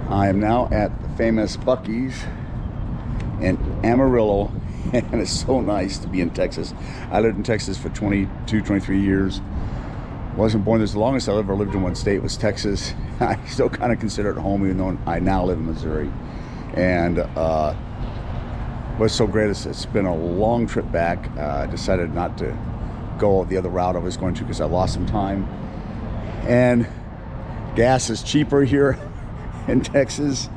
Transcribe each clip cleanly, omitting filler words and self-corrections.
I am now at the famous Buc-ee's in Amarillo, and it's so nice to be in Texas. I lived in Texas for 22, 23 years. Wasn't born there. The longest I ever lived in one state was Texas. I still kind of consider it home, even though I now live in Missouri. And what's so great is it's been a long trip back. I decided not to go the other route I was going to because I lost some time. And gas is cheaper here in Texas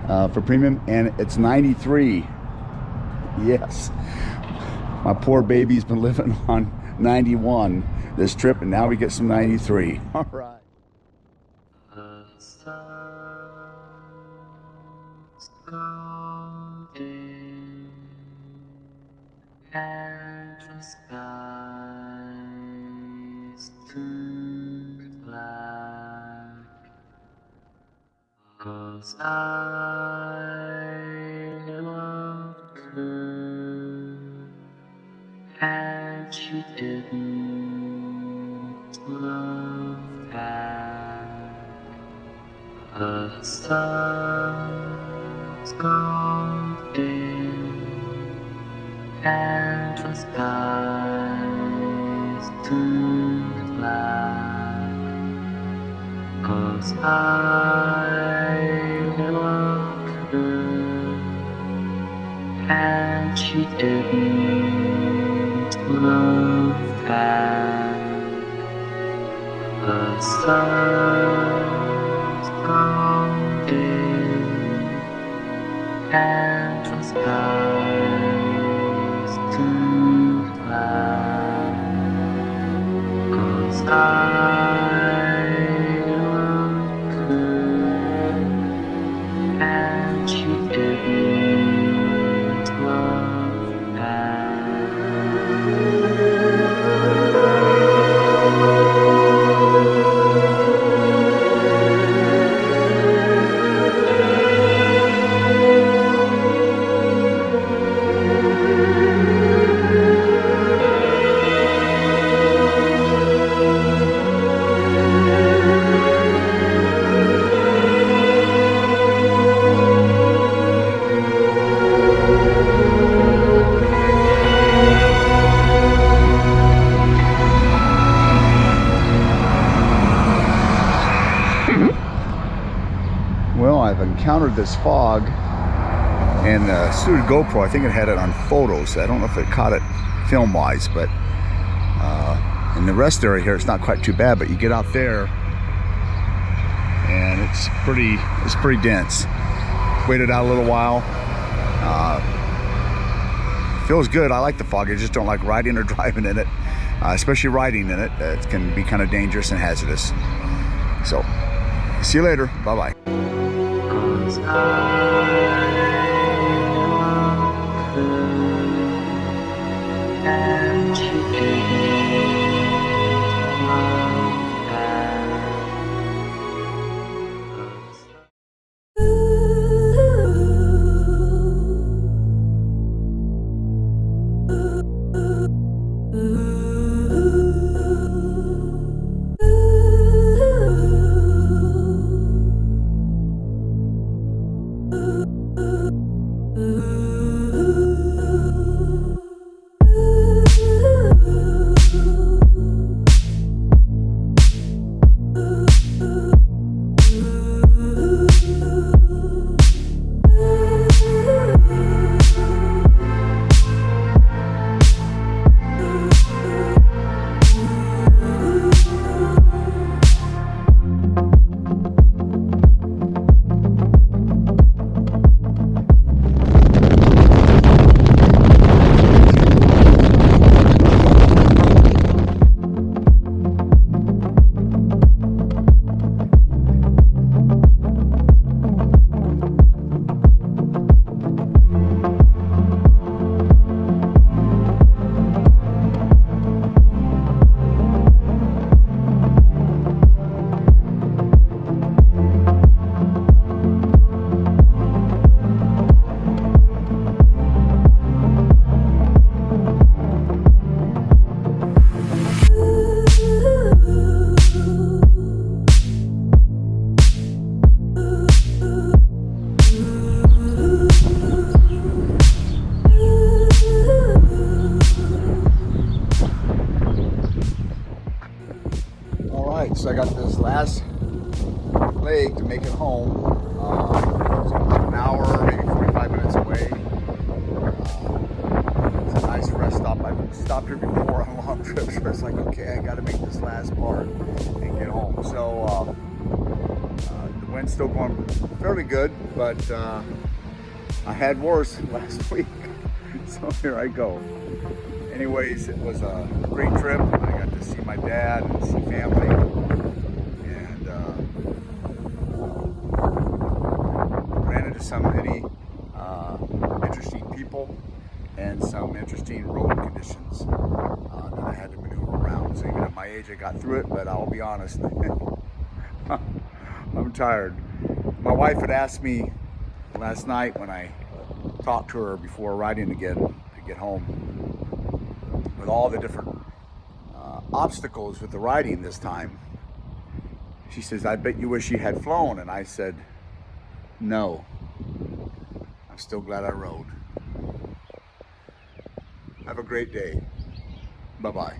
for premium, and it's 93. Yes, my poor baby's been living on 91 this trip, and now we get some 93. All right. Cause I loved her and she didn't love back. The sun's gone dim and the sky's turned black. Cause I loved her and she didn't love back. The sun's gone dim and the sky's turned black. Cause I Well, I've encountered this fog, and the Studio GoPro, I think it had it on photos. I don't know if it caught it film-wise, but in the rest area here, it's not quite too bad. But you get out there, and it's pretty dense. Waited out a little while. Feels good. I like the fog. I just don't like riding or driving in it, especially riding in it. It can be kind of dangerous and hazardous. So, see you later. Bye-bye. Cause I loved her and she didn't love back. I got this last leg to make it home. It's about an hour, maybe 45 minutes away. It's a nice rest stop. I've stopped here before on long trips where it's like, okay, I got to make this last part and get home. So the wind's still going fairly good, but I had worse last week. So here I go. Anyways, it was a great trip. I got to see my dad and see family, and ran into some many interesting people and some interesting road conditions that I had to maneuver around. So even at my age, I got through it, but I'll be honest, I'm tired. My wife had asked me last night when I talked to her before riding again to get home, with all the different obstacles with the riding this time. She says, I bet you wish you had flown. And I said, no, I'm still glad I rode. Have a great day. Bye-bye.